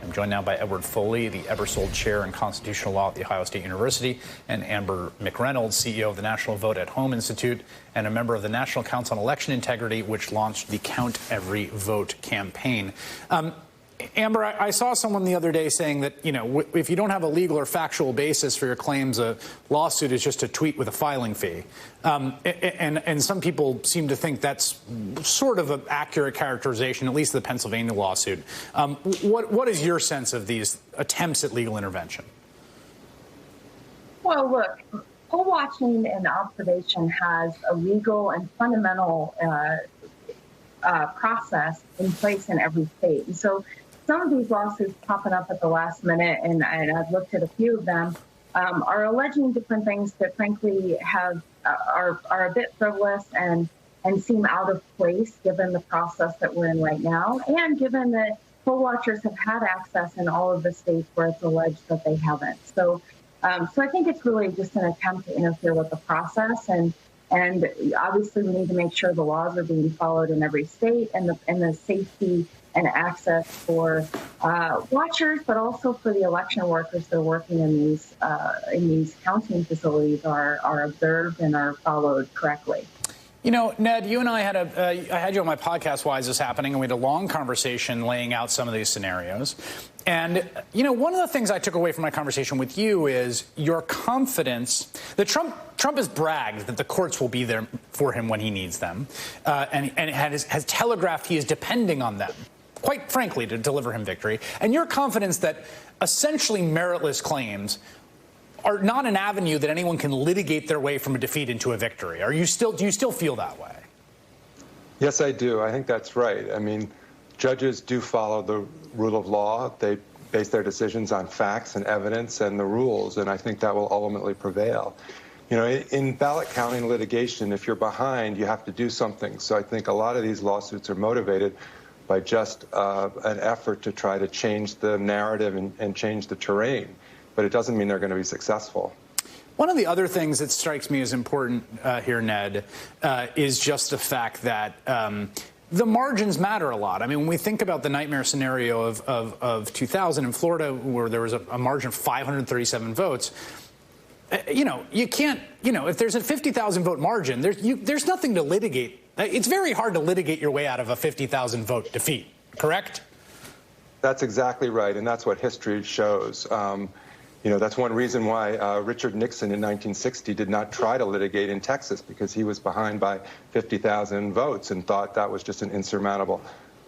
I'm joined now by Edward Foley, the Ebersold Chair in Constitutional Law at The Ohio State University, and Amber McReynolds, CEO of the National Vote at Home Institute and a member of the National Council on Election Integrity, which launched the Count Every Vote campaign. Amber, I saw someone the other day saying that, if you don't have a legal or factual basis for your claims, a lawsuit is just a tweet with a filing fee. And some people seem to think that's sort of an accurate characterization, at least the Pennsylvania lawsuit. What is your sense of these attempts at legal intervention? Well, look, poll watching and observation has a legal and fundamental process in place in every state. And so some of these lawsuits popping up at the last minute, and I've looked at a few of them, are alleging different things that, frankly, are a bit frivolous and seem out of place given the process that we're in right now, and given that poll watchers have had access in all of the states where it's alleged that they haven't. So I think it's really just an attempt to interfere with the process, and obviously we need to make sure the laws are being followed in every state, and the safety and access for watchers, but also for the election workers that are working in these counting facilities are observed and are followed correctly. Ned, you and I had you on my podcast, Why Is This Happening? And we had a long conversation laying out some of these scenarios. And, one of the things I took away from my conversation with you is your confidence that Trump has bragged that the courts will be there for him when he needs them, and has telegraphed he is depending on them, quite frankly, to deliver him victory. And your confidence that essentially meritless claims are not an avenue that anyone can litigate their way from a defeat into a victory. Do you still feel that way? Yes, I do. I think that's right. I mean, judges do follow the rule of law. They base their decisions on facts and evidence and the rules, and I think that will ultimately prevail. In ballot counting litigation, if you're behind, you have to do something. So I think a lot of these lawsuits are motivated by just an effort to try to change the narrative and change the terrain. But it doesn't mean they're going to be successful. One of the other things that strikes me as important here, Ned, is just the fact that the margins matter a lot. I mean, when we think about the nightmare scenario of 2000 in Florida, where there was a margin of 537 votes, you can't, if there's a 50,000 vote margin, there's nothing to litigate. It's very hard to litigate your way out of a 50,000 vote defeat, correct? That's exactly right, and that's what history shows. That's one reason why Richard Nixon in 1960 did not try to litigate in Texas, because he was behind by 50,000 votes and thought that was just an insurmountable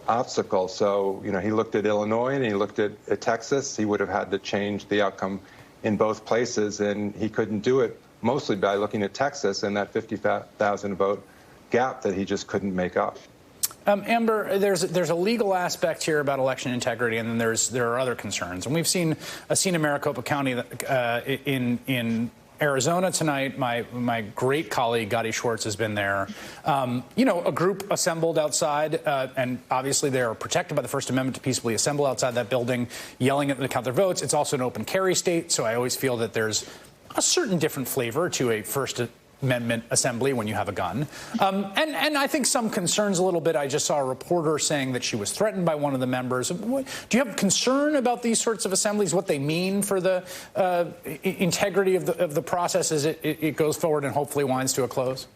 obstacle. So, he looked at Illinois and he looked at Texas. He would have had to change the outcome in both places, and he couldn't do it mostly by looking at Texas and that 50,000 vote gap that he just couldn't make up. Amber, there's a legal aspect here about election integrity, and then there are other concerns. And we've seen a scene in Maricopa County in Arizona tonight. My great colleague Gadi Schwartz has been there. A group assembled outside, and obviously they are protected by the First Amendment to peacefully assemble outside that building, yelling at them to count their votes. It's also an open carry state, so I always feel that there's a certain different flavor to a First Amendment assembly when you have a gun. And I think some concerns a little bit. I just saw a reporter saying that she was threatened by one of the members. Do you have concern about these sorts of assemblies, what they mean for the integrity of the process as it goes forward and hopefully winds to a close?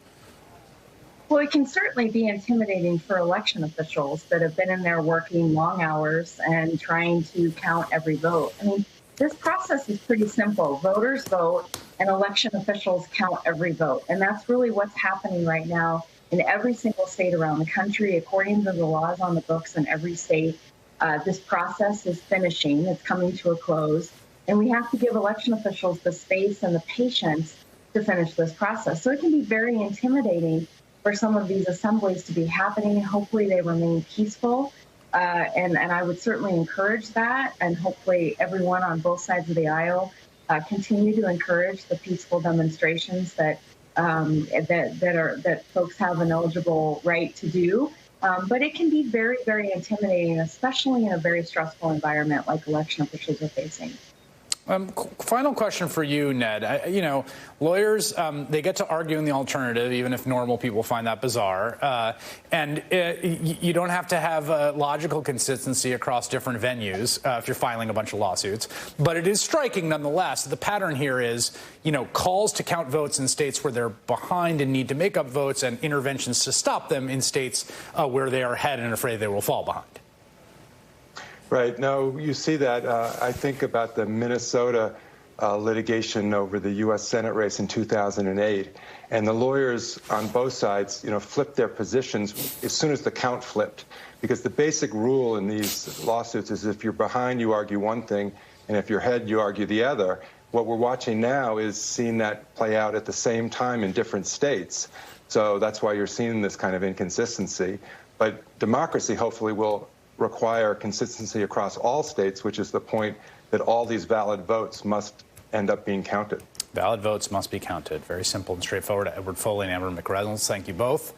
Well, it can certainly be intimidating for election officials that have been in there working long hours and trying to count every vote. I mean, this process is pretty simple. Voters vote, and election officials count every vote. And that's really what's happening right now in every single state around the country. According to the laws on the books in every state, this process is finishing. It's coming to a close. And we have to give election officials the space and the patience to finish this process. So it can be very intimidating for some of these assemblies to be happening. Hopefully they remain peaceful. And I would certainly encourage that, and hopefully everyone on both sides of the aisle continue to encourage the peaceful demonstrations that folks have an eligible right to do. But it can be very, very intimidating, especially in a very stressful environment like election officials are facing. Final question for you, Ned. Lawyers, they get to argue in the alternative, even if normal people find that bizarre. You don't have to have a logical consistency across different venues if you're filing a bunch of lawsuits. But it is striking, nonetheless. The pattern here is, calls to count votes in states where they're behind and need to make up votes, and interventions to stop them in states where they are ahead and afraid they will fall behind. Right. No, you see that. I think about the Minnesota litigation over the U.S. Senate race in 2008. And the lawyers on both sides, flipped their positions as soon as the count flipped. Because the basic rule in these lawsuits is if you're behind, you argue one thing, and if you're ahead, you argue the other. What we're watching now is seeing that play out at the same time in different states. So that's why you're seeing this kind of inconsistency. But democracy, hopefully, will require consistency across all states, which is the point that all these valid votes must end up being counted. Valid votes must be counted. Very simple and straightforward. Edward Foley and Amber McReynolds, thank you both.